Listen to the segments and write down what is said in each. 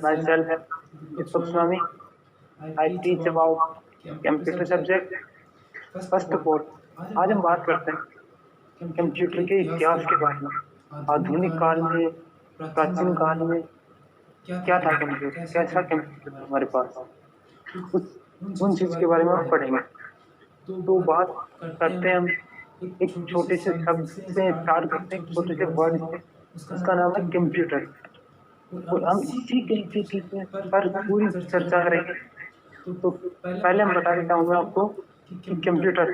Myself, Yusuf Swami. I teach about computer subject. First of all, आज हम बात करते हैं कंप्यूटर के इतिहास के बारे में। आधुनिक काल में, प्राचीन काल में क्या था कंप्यूटर, कैसा कंप्यूटर था हमारे पास, उन चीज के बारे में हम पढ़ेंगे। तो बात करते हैं हम एक छोटे से शब्द से स्टार्ट करते हैं, छोटे से वर्ड से। उसका नाम है कंप्यूटर। और हम इसी कंप्यूटर से पर पूरी चर्चा करेंगे। तो पहले हम बताना चाहूंगा आपको कि कंप्यूटर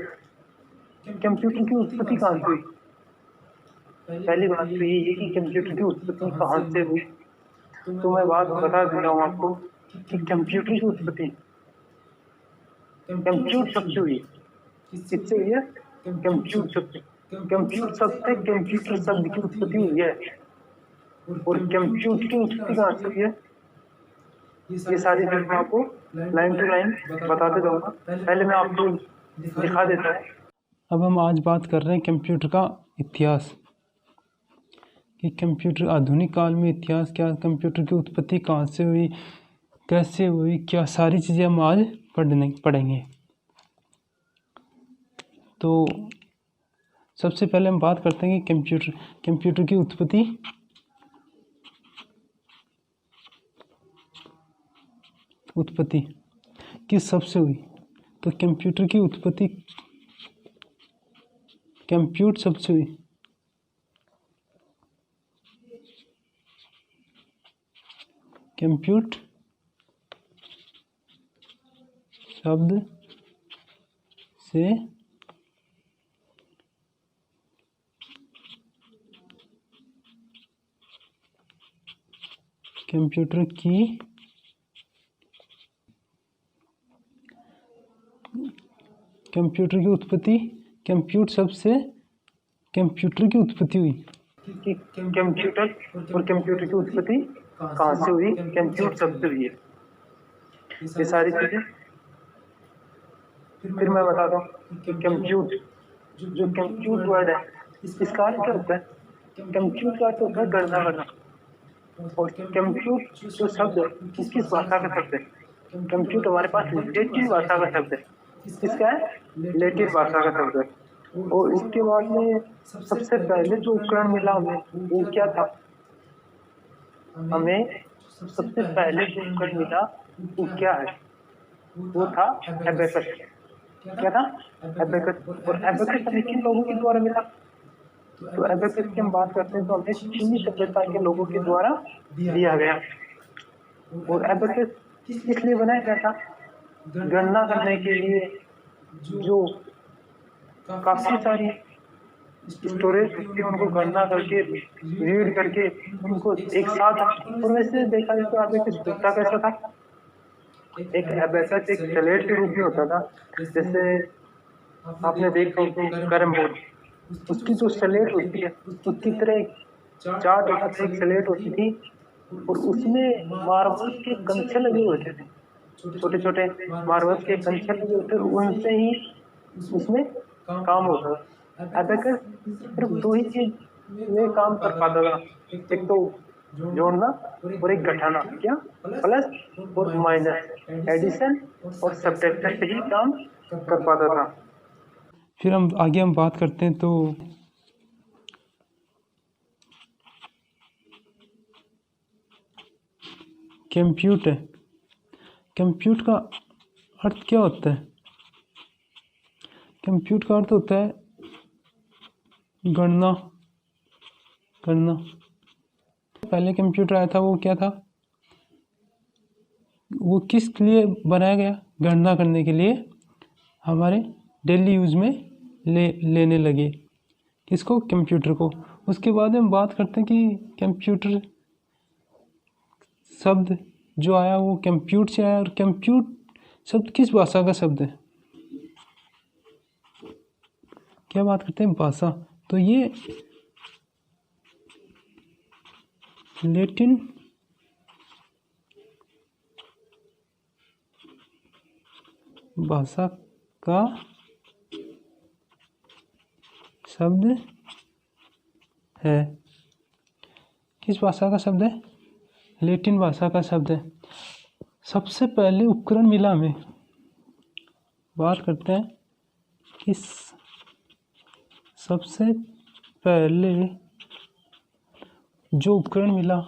की उत्पत्ति कहाँ से हुई। पहली बात तो ये है कि कंप्यूटर की उत्पत्ति कहाँ से हुई। तो मैं बात बता दे रहा हूँ आपको कि कंप्यूटर की उत्पत्ति कंप्यूट शब्द से हुई। किससे हुई है? कंप्यूट शब्द। कंप्यूट शब्द से कंप्यूटर शब्द की उत्पत्ति हुई है। और कंप्यूटर की उत्पत्ति कहाँ से हुई है, ये सारी चीज मैं आपको लाइन टू लाइन बताते जाऊंगा। पहले मैं आपको दिखा देता है। अब हम आज बात कर रहे हैं कंप्यूटर का इतिहास, कि कंप्यूटर आधुनिक काल में इतिहास क्या, कंप्यूटर की उत्पत्ति कहाँ से हुई, कैसे हुई, क्या सारी चीज़ें हम आज पढ़ेंगे। तो सबसे पहले हम बात करते हैं कि कंप्यूटर की उत्पत्ति किस सबसे हुई। तो कंप्यूटर की उत्पत्ति कंप्यूट शब्द से हुई। कंप्यूट शब्द से कंप्यूटर की उत्पत्ति, कंप्यूट शब्द से कंप्यूटर की उत्पत्ति हुई। कि कंप्यूटर और कंप्यूटर की उत्पत्ति कहाँ से हुई, कंप्यूट शब्द से हुई है। ये सारी चीजें फिर मैं बताता हूँ कि कंप्यूट, जो कंप्यूट वर्ड है, इसका अर्थ क्या होता है? कंप्यूट का अर्थ होता है गणना करना। और कंप्यूट जो शब्द है वो किस भाषा का शब्द है? कंप्यूट हमारे पास लैटिन भाषा का शब्द है। किसका है? लैटिन भाषा का शब्द है। और इसके बाद में सबसे पहले जो उपकरण मिला हमें वो क्या था? हमें सबसे पहले जो उपकरण मिला वो क्या है? वो था एबेकस। क्या था? एबेकस। और एबेकस हमें किन लोगों के द्वारा मिला? तो एबेकस की हम बात करते हैं तो हमें चीनी सभ्यता के लोगों के द्वारा दिया गया। और एबेकस किस लिए बनाया गया था? गणना करने के लिए, जो काफी सारी स्टोरेज होती है उनको गणना करके, रीड करके उनको एक साथ। और वैसे देखा जाए तो एबेकस होता कैसा था? एक एबेकस एक स्लेट के रूप में होता था। जैसे आपने देखा होगा कैरम बोर्ड, उसकी जो स्लेट होती है उसकी तरह चार्ट होता था, एक स्लेट होती थी। और उसमें मार्बल्स के कंचे लगे होते थे, छोटे छोटे मार्बल्स के कंचे लगे होते थे, उनसे ही उसमें काम होता था। एबेकस सिर्फ दो ही चीज में काम कर पाता था, एक तो जोड़ना और एक घटाना। क्या? प्लस और माइनस, एडिशन और सब्ट्रैक्शन से ही काम कर पाता था। फिर हम आगे बात करते हैं। तो कंप्यूट है, कंप्यूट का अर्थ क्या होता है? कंप्यूट का अर्थ होता है गणना करना। पहले कंप्यूटर आया था वो क्या था, वो किस लिए बनाया गया? गणना करने के लिए, हमारे डेली यूज़ में लेने लगे। किसको? कंप्यूटर को। उसके बाद हम बात करते हैं कि कंप्यूटर शब्द जो आया वो कंप्यूट से आया। और कंप्यूट शब्द किस भाषा का शब्द है? क्या बात करते हैं? भाषा। तो ये लैटिन भाषा का शब्द है। किस भाषा का शब्द है? लैटिन भाषा का शब्द है। सबसे पहले उपकरण मिला हमें, बात करते हैं कि सबसे पहले जो उपकरण मिला,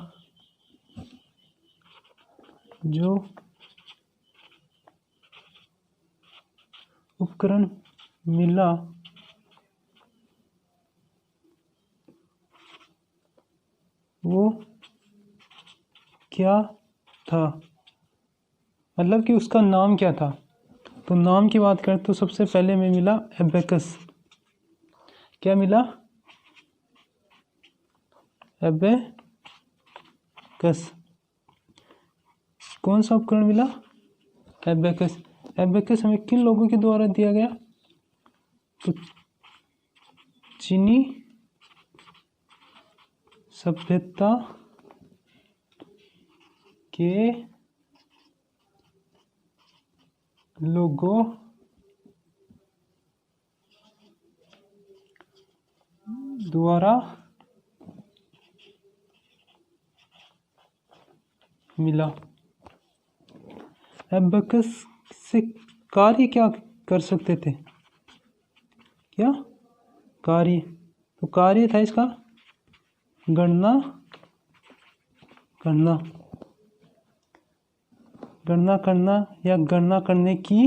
जो उपकरण मिला वो क्या था, मतलब कि उसका नाम क्या था। तो नाम की बात करें तो सबसे पहले में मिला एबेकस। क्या मिला? एबेकस। कौन सा उपकरण मिला? एबेकस। एबेकस हमें किन लोगों के द्वारा दिया गया? तो चीनी सभ्यता के लोगों द्वारा मिला। एबेकस से कार्य क्या कर सकते थे? क्या कार्य? तो कार्य था इसका गणना करना, गणना करना या गणना करने की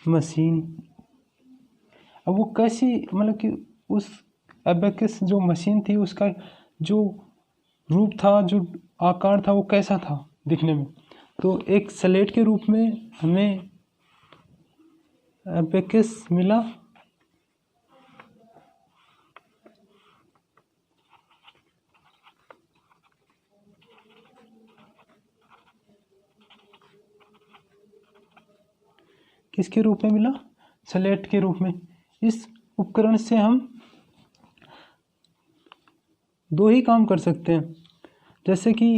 मशीन। अब वो कैसी, मतलब कि उस एबेकस जो मशीन थी उसका जो रूप था, जो आकार था, वो कैसा था दिखने में? तो एक स्लेट के रूप में हमें एबेकस मिला। किसके रूप में मिला? स्लेट के रूप में। इस उपकरण से हम दो ही काम कर सकते हैं, जैसे कि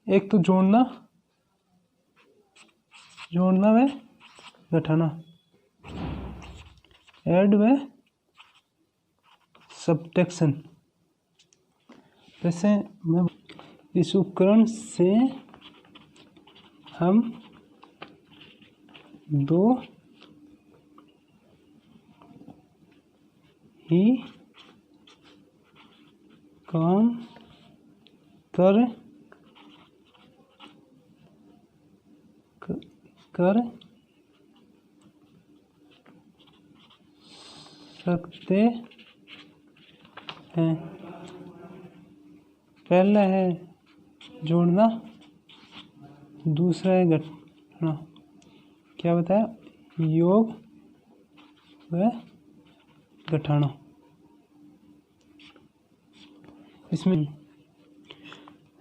एक तो जोड़ना व घटाना, ऐड व सब्ट्रैक्शन। जैसे मैं इस उपकरण से हम दो ही काम कर सकते हैं। पहला है जोड़ना, दूसरा है घटाना। क्या बताया? योग व घटाना। इसमें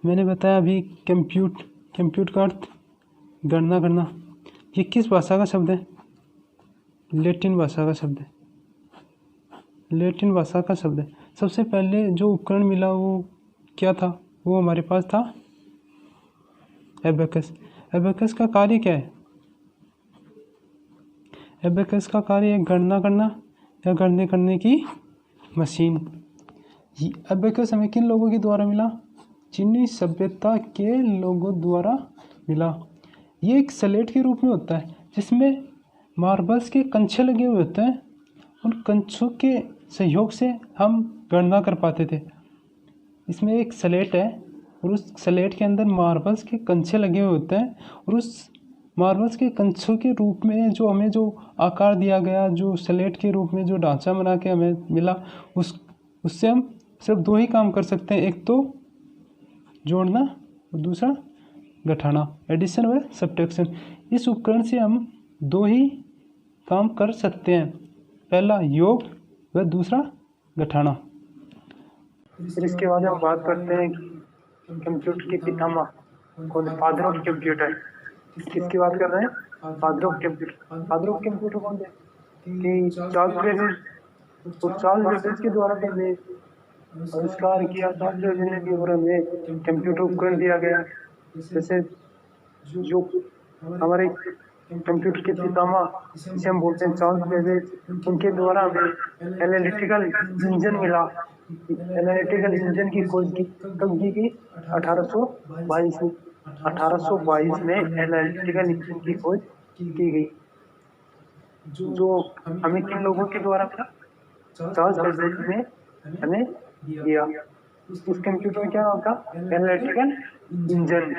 मैंने बताया अभी कंप्यूट का अर्थ गणना करना। ये किस भाषा का शब्द है? लैटिन भाषा का शब्द है। लैटिन भाषा का शब्द है। सबसे पहले जो उपकरण मिला वो क्या था? वो हमारे पास था एबेकस। एबेकस का कार्य क्या है? एबेकस का कार्य है गणना करना या गणना करने की मशीन। एबेकस हमें किन लोगों के द्वारा मिला? चीनी सभ्यता के लोगों द्वारा मिला। ये एक स्लेट के रूप में होता है जिसमें मार्बल्स के कंचे लगे हुए होते हैं। उन कंचों के सहयोग से हम गणना कर पाते थे। इसमें एक स्लेट है और उस स्लेट के अंदर मार्बल्स के कंचे लगे हुए होते हैं, और उस मार्बल्स के कंचों के रूप में जो हमें जो आकार दिया गया, जो स्लेट के रूप में जो ढांचा बना के हमें मिला, उससे हम सिर्फ दो ही काम कर सकते हैं, एक तो जोड़ना और दूसरा घटाना, एडिशन व सब्ट्रैक्शन। इस उपकरण से हम दो ही काम कर सकते हैं, पहला योग व दूसरा घटाना। फिर इसके बाद हम बात करते हैं कि कंप्यूटर के पितामह कौन? Father of computer. किसकी बात कर रहे हैं? Father of computer. Father of computer कौन थे? कि चार्ल्स बेबेज। तो चार्ल्स बेबेज के द्वारा पहले आविष्कार किया चार्ल्स बेबेज ने भी और हमें कंप्यूटर उपकरण दिया गया। जैसे जो हमारे कंप्यूटर के पितामह जिसे हम बोलते हैं चार्ल्स बेबेज, उनके द्वारा हमें एनालिटिकल इंजन मिला। एनालिटिकल इंजन की खोज की कब की गई? 1822 में। 1822 में एनालिटिकल इंजन की खोज की गई, जो हमें किन लोगों के द्वारा मिला? चार्ल्स बेबेज ने हमें दिया। उस कंप्यूटर में क्या नाम था? Analytical engine.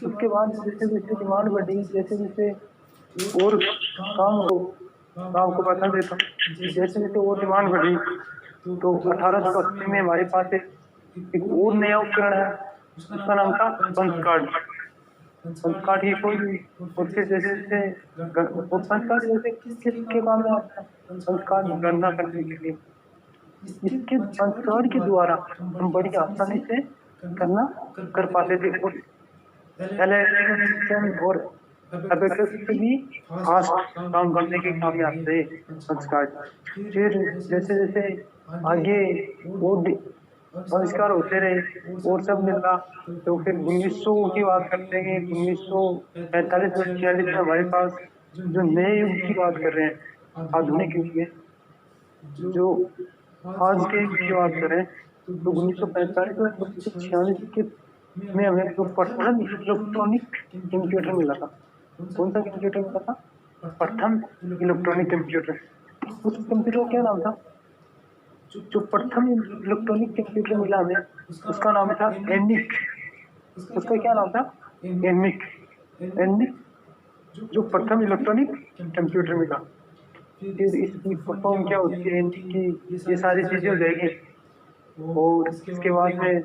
उसके बाद जैसे जैसे डिमांड बढ़ी, जैसे जैसे और काम हो, आपको बता देता हूँ, जैसे जैसे और डिमांड बढ़ी तो 1880 में हमारे पास एक और नया उपकरण है, उसका नाम था पंच कार्ड। पंच कार्ड की खोज हुई और फिर जैसे जैसे पंच कार्ड जैसे किसके काम में आता है? पंच कार्ड गणना करने के लिए। इसके पंच कार्ड के द्वारा हम बड़ी आसानी से गणना कर पाते थे और इलेक्ट्रिकल सिस्टम और एबेकस से भी फास्ट काम करने के काम में आते हैं पंच कार्ड। फिर जैसे जैसे आगे और आविष्कार होते रहे और सब मिला, तो फिर 1900 की बात करते हैं। 1945 और 46 में हमारे पास जो नए युग की बात कर रहे हैं, आधुनिक युग में, जो आज के युग की बात करें तो 1945 और 1946 के में हमें जो प्रथम इलेक्ट्रॉनिक कंप्यूटर मिला था। कौन सा कंप्यूटर मिला था? प्रथम इलेक्ट्रॉनिक कंप्यूटर। उस कंप्यूटर का क्या नाम था? जो प्रथम इलेक्ट्रॉनिक कंप्यूटर मिला हमें, उसका नाम था एनिक। उसका क्या नाम था? एनिक। एनिक जो प्रथम इलेक्ट्रॉनिक कंप्यूटर मिला। फिर इसकी परफॉर्म क्या होती है कि ये सारी चीजें हो जाएगी। और इसके बाद में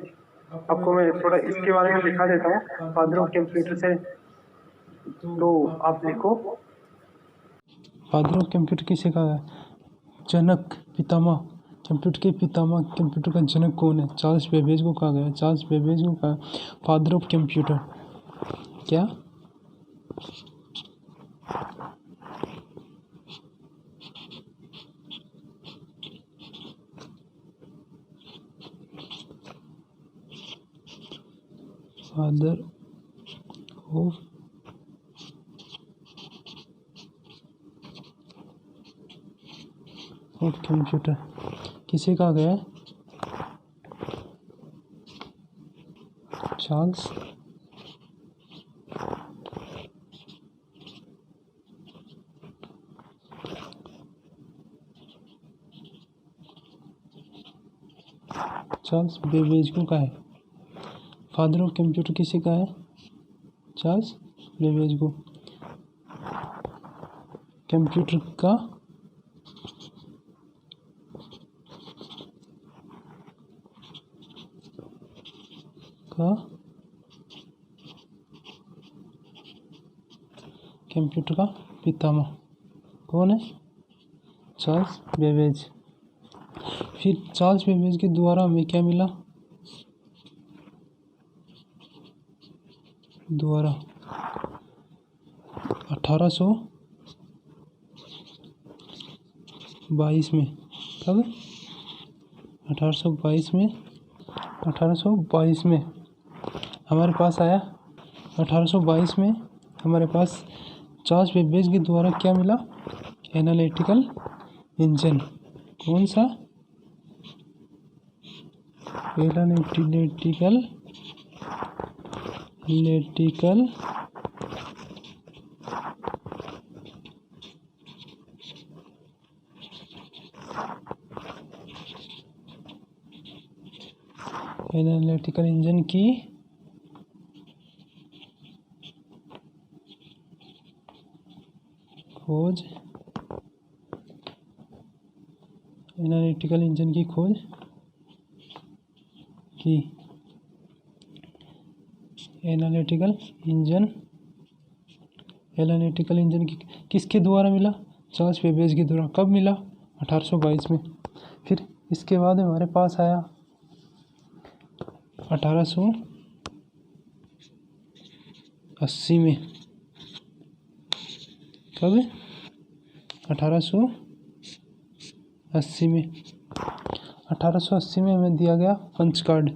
आपको मैं थोड़ा इसके बारे में दिखा देता हूँ फादर ऑफ कंप्यूटर से। तो आप देखो, फादर ऑफ कंप्यूटर किसे कहा है? जनक, पितामह, कंप्यूटर के पितामह, कंप्यूटर का जनक कौन है? चार्ल्स बेबेज को कहा गया। चार्ल्स बेबेज को कहा फादर ऑफ कंप्यूटर। क्या? फादर ऑफ कंप्यूटर किसे कहा गया है? चार्ल्स बेबेज को कहा है। फादर ऑफ कंप्यूटर किसे कहा है? चार्ल्स बेबेज को। कंप्यूटर का कंप्यूटर का पितामह कौन है? Charles Babbage. फिर चार्ल्स बेबेज के द्वारा हमें क्या मिला? द्वारा 1822 में। कब? 1822 में। 1822 में हमारे पास आया। 1822 में हमारे पास चार्ल्स बेबेज के द्वारा क्या मिला? Analytical engine. कौन सा? एनालिटिकल एनालिटिकल इंजन की खोज। एनालिटिकल इंजन की खोज की। एनालिटिकल इंजन की किसके द्वारा मिला? चार्ल्स बेबेज के द्वारा। कब मिला? 1822 में। फिर इसके बाद हमारे पास आया 1880 में। कब? 1880 में। 1880 में हमें दिया गया पंच कार्ड।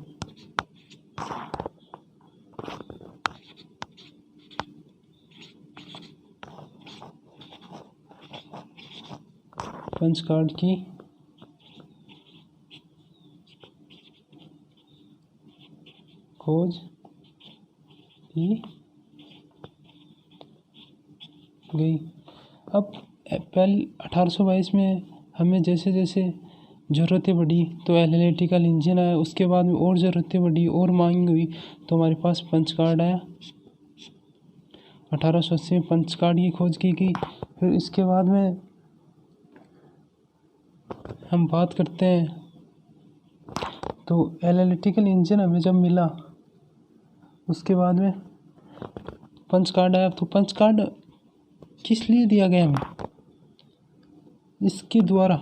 पंच कार्ड की खोज की गई। अब पहले 1822 में हमें जैसे जैसे ज़रूरतें बढ़ी तो एनालिटिकल इंजन आया, उसके बाद में और ज़रूरतें बढ़ी और मांग हुई तो हमारे पास पंच कार्ड आया। 1880 में पंच कार्ड की खोज की गई। फिर इसके बाद में हम बात करते हैं तो एनालिटिकल इंजन हमें जब मिला उसके बाद में पंच कार्ड आया। तो पंच कार्ड किस लिए दिया गया हमें? इसके द्वारा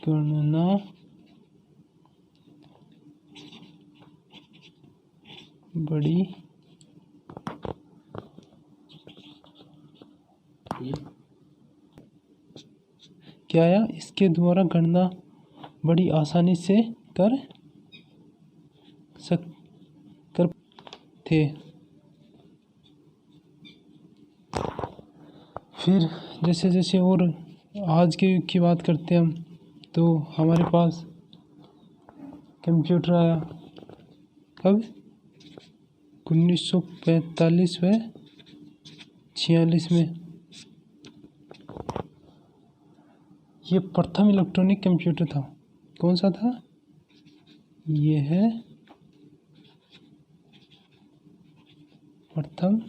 गणना बड़ी क्या आया? इसके द्वारा गणना बड़ी आसानी से कर थे। फिर जैसे जैसे और आज के युग की बात करते हैं हम तो हमारे पास कंप्यूटर आया। कब? 1945 व 46 में। ये प्रथम इलेक्ट्रॉनिक कंप्यूटर था। कौन सा था? ये है प्रथम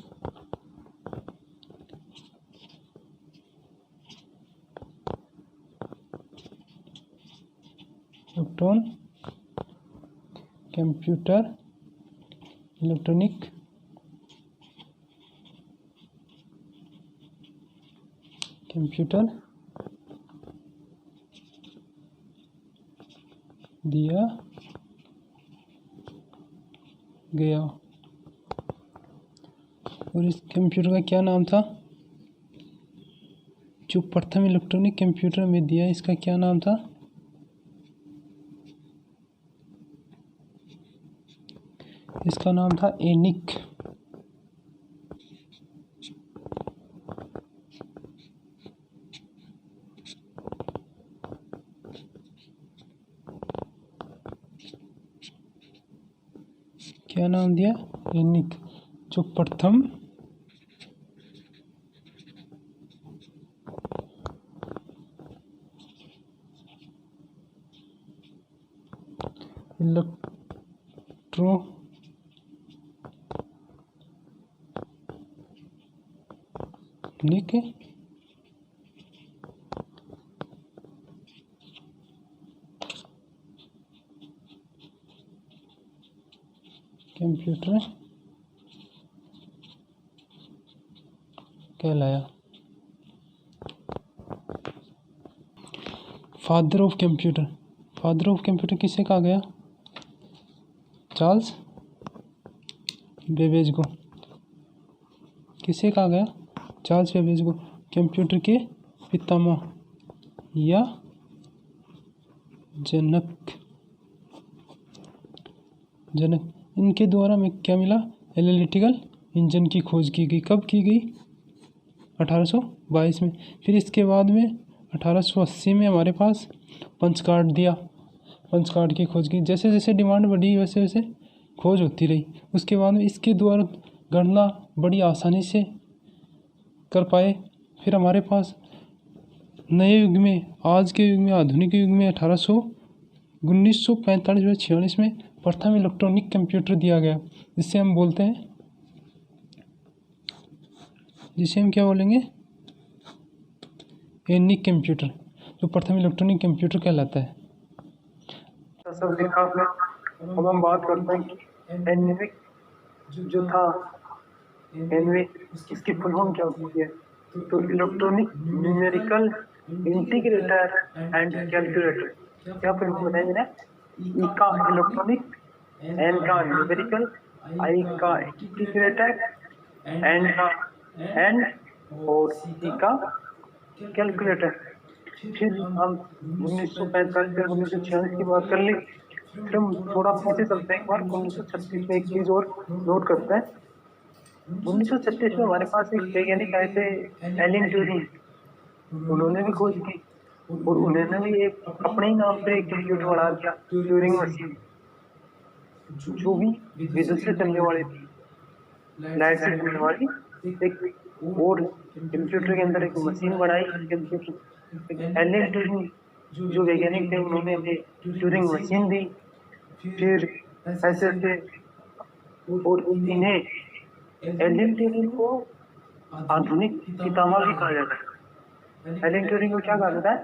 इलेक्ट्रॉनिक कंप्यूटर दिया गया। और इस कंप्यूटर का क्या नाम था? जो प्रथम इलेक्ट्रॉनिक कंप्यूटर में दिया, इसका क्या नाम था? इसका नाम था एनिक। क्या नाम दिया? एनिक। जो प्रथम इलेक्ट्रॉनिक कंप्यूटर कहलाया। Father of computer. Father of computer किसे कहा गया? चार्ल्स बेबेज को। किसे कहा गया? चार्ल्स बेबेज को। कंप्यूटर के पितामह या जनक। इनके द्वारा हमें क्या मिला? एनालिटिकल इंजन की खोज की गई। कब की गई? 1822 में। फिर इसके बाद में 1880 में हमारे पास पंच कार्ड दिया। पंच कार्ड की खोज की। जैसे जैसे डिमांड बढ़ी वैसे वैसे खोज होती रही। उसके बाद में इसके द्वारा गणना बड़ी आसानी से कर पाए। फिर हमारे पास नए युग में, आज के युग में, आधुनिक युग में 1945 व 46 में प्रथम इलेक्ट्रॉनिक कंप्यूटर दिया गया, जिसे हम बोलते हैं, जिसे हम क्या बोलेंगे? एनिक कंप्यूटर, जो प्रथम इलेक्ट्रॉनिक कंप्यूटर कहलाता है। सब लिखा है। अब हम बात करते हैं कि एनविक जो था, एनविक इसकी फुल फॉर्म क्या होती है? तो electronic numerical integrator and calculator. क्या फुल फॉर्म बताएंगे ना? ई का इलेक्ट्रॉनिक, एन का न्यूमेरिकल आई का इंटीग्रेटर, एन का एंड और सी का कैलकुलेटर। फिर हम 1945 और 1946 की बात कर ली। फिर हम थोड़ा पीछे चलते हैं, एक बार 1936 में एक चीज और नोट करते हैं। 1936 में हमारे पास एक वैज्ञानिक आए थे, एलन ट्यूरिंग। उन्होंने भी खोज की और उन्होंने भी एक अपने ही नाम पे एक कंप्यूटर बना दिया, ट्यूरिंग मशीन, जो भी विद्युत से चलने वाली थी, लाइट से चलने वाली एक और कंप्यूटर के अंदर एक मशीन बनाई। कंप्यूटर एलन ट्यूरिंग जो वैज्ञानिक थे, उन्होंने हमें ट्यूरिंग मशीन दी। फिर ऐसे ऐसे और इन्हें एलन ट्यूरिंग को आधुनिक पितामह भी कहा जाता है। एलन ट्यूरिंग को क्या कहा जाता है?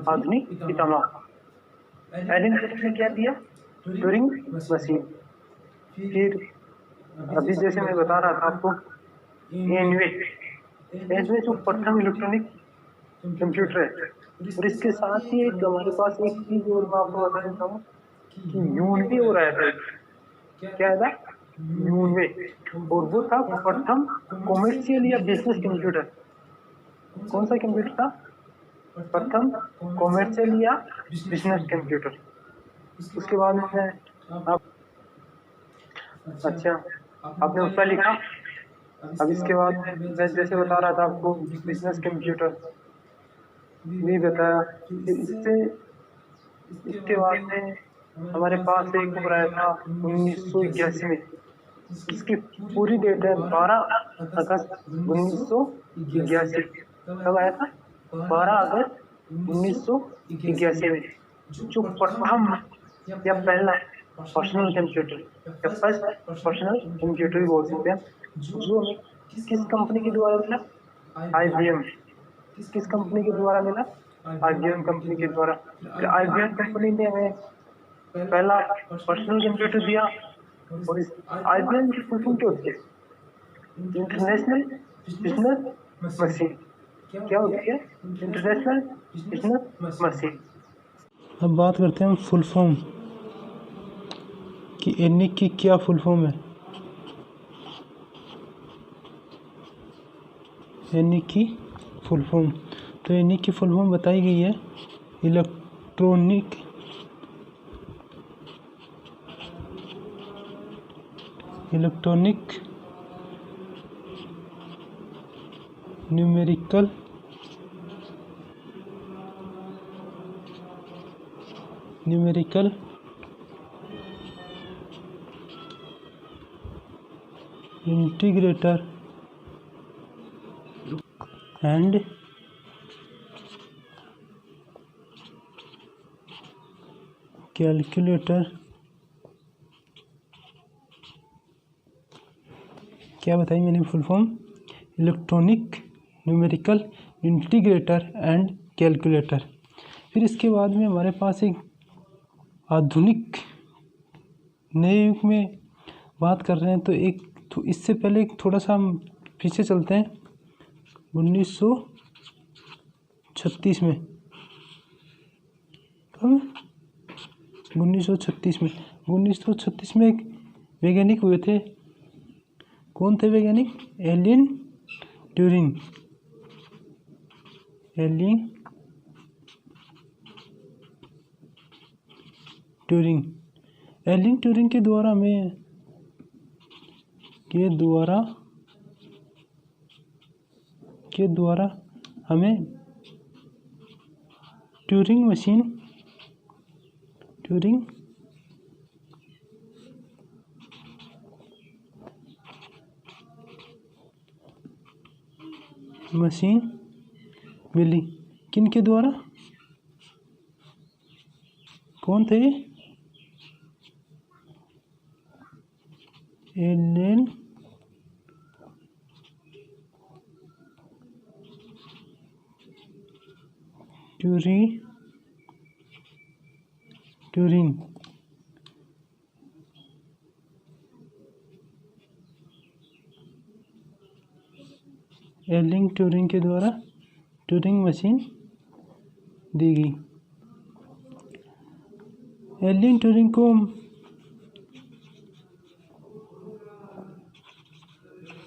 आधुनिक पितामह। एलन ट्यूरिंग ने क्या दिया? Turing machine. फिर अभी जैसे मैं बता रहा था आपको, एनवे जो प्रथम इलेक्ट्रॉनिक कंप्यूटर है। और इसके साथ ही एक हमारे पास एक चीज और मैं आपको बता देता हूँ कि यूनवे हो रहा था। क्या था? यूनवे। और वो था प्रथम कॉमर्शियल या बिजनेस कंप्यूटर। कौन सा कंप्यूटर था? प्रथम कॉमर्शियल या बिजनेस कंप्यूटर। उसके बाद में आप अच्छा आपने उसका लिखा। अब इसके बाद मैं जैसे बता रहा था आपको बिजनेस कंप्यूटर भी बताया। फिर इससे इसके बाद में हमारे पास एक उभरा था 1981 में। इसकी पूरी डेट है 12 अगस्त 1981। कब आया था? 12 अगस्त 1981 में। जो प्रथम या पहला पर्सनल कंप्यूटर या फर्स्ट पर्सनल कंप्यूटर भी बोल सकते हैं, जो हमें किस कंपनी के द्वारा मिला? IBM। किस कंपनी के द्वारा मिला? IBM कंपनी के द्वारा। IBM कंपनी ने हमें पहला पर्सनल कंप्यूटर दिया। और इस IBM की फुल फॉर्म क्या होती है? International business machine. क्या होती है? International business machine. अब बात करते हैं फुल फॉर्म कि एनिक की क्या फुल फॉर्म है। एनिक की फुल फॉर्म, तो एनिक की फुल फॉर्म बताई गई है electronic numerical integrator and calculator. क्या बताई मैंने full form? Electronic numerical integrator and calculator. फिर इसके बाद में हमारे पास एक आधुनिक नए युग में बात कर रहे हैं, तो इससे पहले एक थोड़ा सा हम पीछे चलते हैं 1936 में। 1936 में एक वैज्ञानिक हुए थे। कौन थे वैज्ञानिक? Alan Turing. एलन ट्यूरिंग के द्वारा हमें ट्यूरिंग मशीन मिली। किन के द्वारा? कौन थे? Alan Turing. एलन ट्यूरिंग के द्वारा ट्यूरिंग मशीन दी गई। एलन ट्यूरिंग को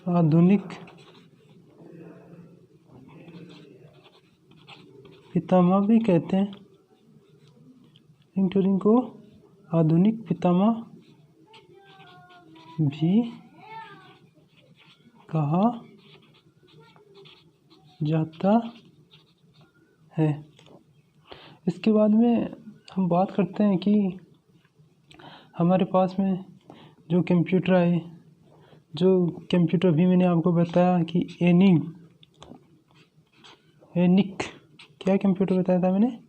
आधुनिक पितामह भी कहते हैं। ट्यूरिंग को आधुनिक पितामह भी कहा जाता है। इसके बाद में हम बात करते हैं कि हमारे पास में जो कंप्यूटर आए, जो कंप्यूटर भी मैंने आपको बताया कि एनिक क्या कंप्यूटर बताया था मैंने,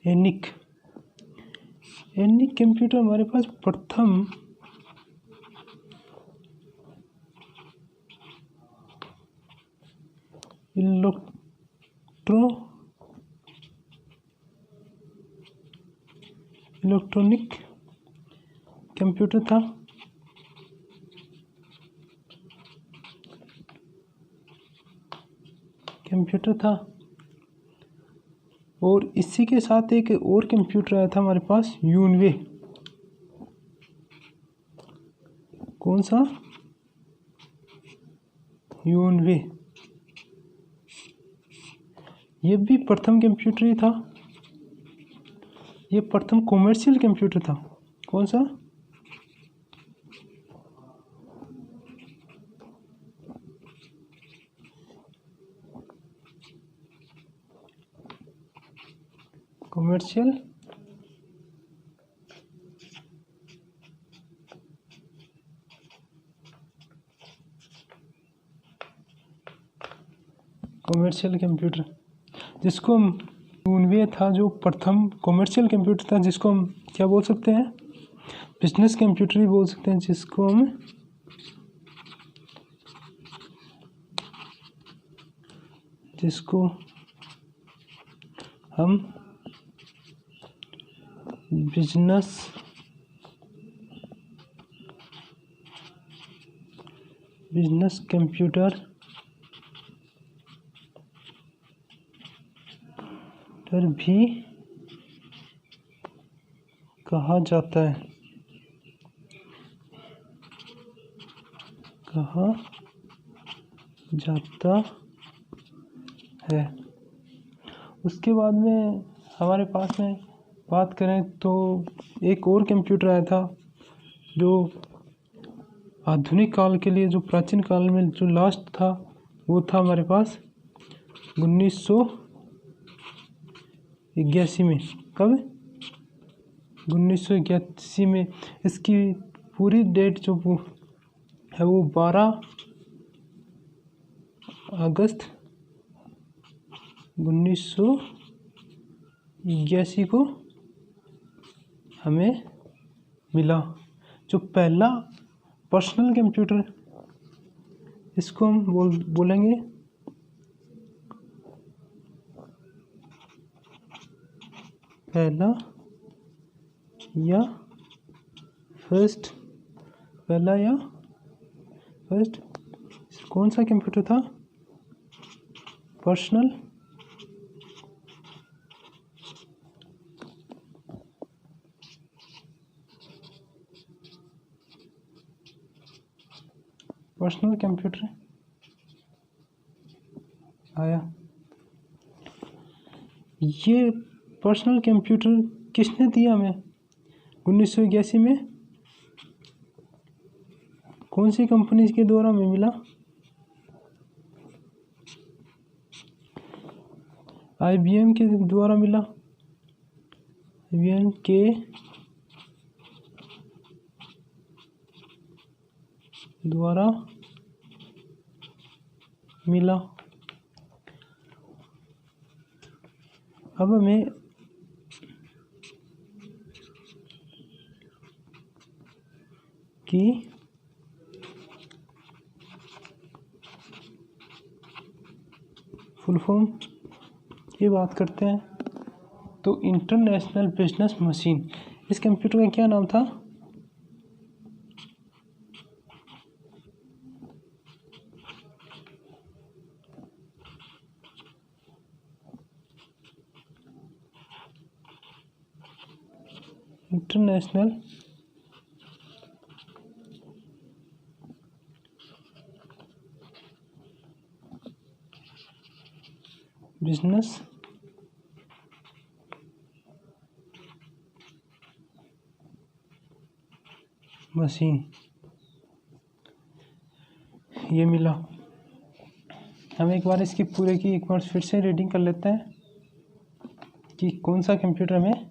एनिक कंप्यूटर हमारे पास प्रथम इलेक्ट्रॉनिक कंप्यूटर था और इसी के साथ एक और कंप्यूटर आया था हमारे पास, यूनवे। कौन सा? यूनवे। ये भी प्रथम कंप्यूटर ही था। ये प्रथम कॉमर्शियल कंप्यूटर था। कौन सा? कॉमर्शियल कंप्यूटर, जिसको हम यूनवे था, जो प्रथम कॉमर्शियल कंप्यूटर था, जिसको हम क्या बोल सकते हैं, बिजनेस कंप्यूटर भी बोल सकते हैं, जिसको हम बिजनेस कंप्यूटर भी कहा जाता है। उसके बाद में हमारे पास में बात करें तो एक और कंप्यूटर आया था, जो आधुनिक काल के लिए, जो प्राचीन काल में जो लास्ट था, वो था हमारे पास 1981 में। कब? 1981 में। इसकी पूरी डेट जो है वो 12 अगस्त 1981 को हमें मिला, जो पहला पर्सनल कंप्यूटर, इसको हम बोलेंगे पहला या फर्स्ट। कौन सा कंप्यूटर था? पर्सनल कंप्यूटर आया। ये पर्सनल कंप्यूटर किसने दिया हमें 1981 में? कौन सी कंपनी के द्वारा हमें मिला? IBM के द्वारा मिला। IBM के द्वारा मिला। अब हमें की फुल फॉर्म की बात करते हैं तो इंटरनेशनल बिजनेस मशीन, इस कंप्यूटर का क्या नाम था? इंटरनेशनल बिजनेस मशीन ये मिला। हम एक बार इसकी पूरे की एक बार फिर से रीडिंग कर लेते हैं कि कौन सा कंप्यूटर हमें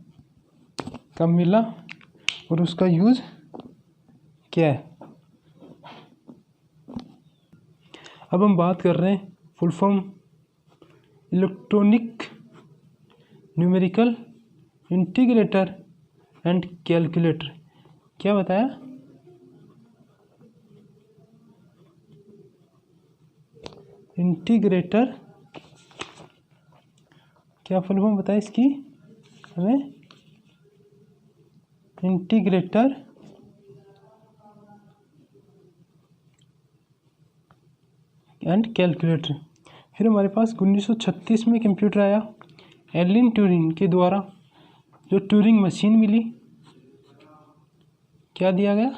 कब मिला और उसका यूज़ क्या है। अब हम बात कर रहे हैं full form electronic numerical integrator and calculator. क्या बताया? इंटीग्रेटर क्या फुल फॉर्म बताया इसकी हमें? Integrator and calculator. फिर हमारे पास 1936 में कंप्यूटर आया एलन ट्यूरिंग के द्वारा, जो ट्यूरिंग मशीन मिली। क्या दिया गया?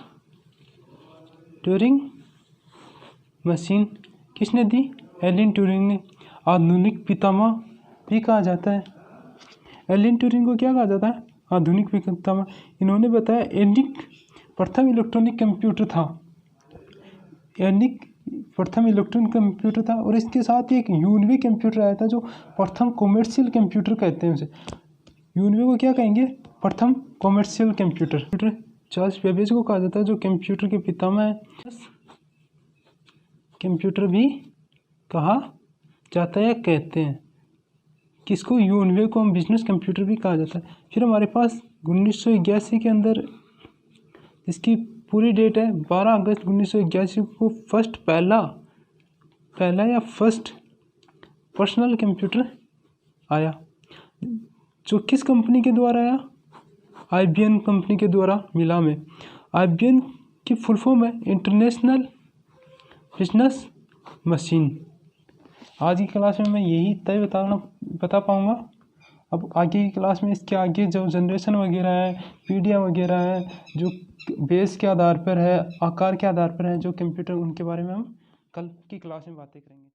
Turing machine. किसने दी? एलन ट्यूरिंग ने। आधुनिक पितामह भी कहा जाता है। एलन ट्यूरिंग को क्या कहा जाता है? आधुनिक पितामह। इन्होंने बताया एनिक प्रथम इलेक्ट्रॉनिक कंप्यूटर था। एनिक प्रथम इलेक्ट्रॉनिक कंप्यूटर था और इसके साथ ही एक यूनिवे कंप्यूटर आया था जो प्रथम कॉमर्शियल कंप्यूटर कहते हैं उसे। यूनिवे को क्या कहेंगे? प्रथम कॉमर्शियल कंप्यूटर। चार्ल्स बेबेज को कहा जाता है जो कंप्यूटर के पितामह है। कंप्यूटर भी कहा जाता है, कहते हैं किसको? यूनिवे को हम बिजनेस कंप्यूटर भी कहा जाता है। फिर हमारे पास 1981 के अंदर इसकी पूरी डेट है 12 अगस्त 1981 को फर्स्ट पर्सनल कंप्यूटर आया, जो किस कंपनी के द्वारा आया? IBM कंपनी के द्वारा मिला में। IBM की फुल फॉर्म है इंटरनेशनल बिजनेस मशीन। आज की क्लास में मैं यही बता पाऊँगा। अब आगे की क्लास में इसके आगे जो जनरेशन वगैरह है, पीडिया वगैरह है, जो बेस के आधार पर है, आकार के आधार पर है जो कंप्यूटर, उनके बारे में हम कल की क्लास में बातें करेंगे।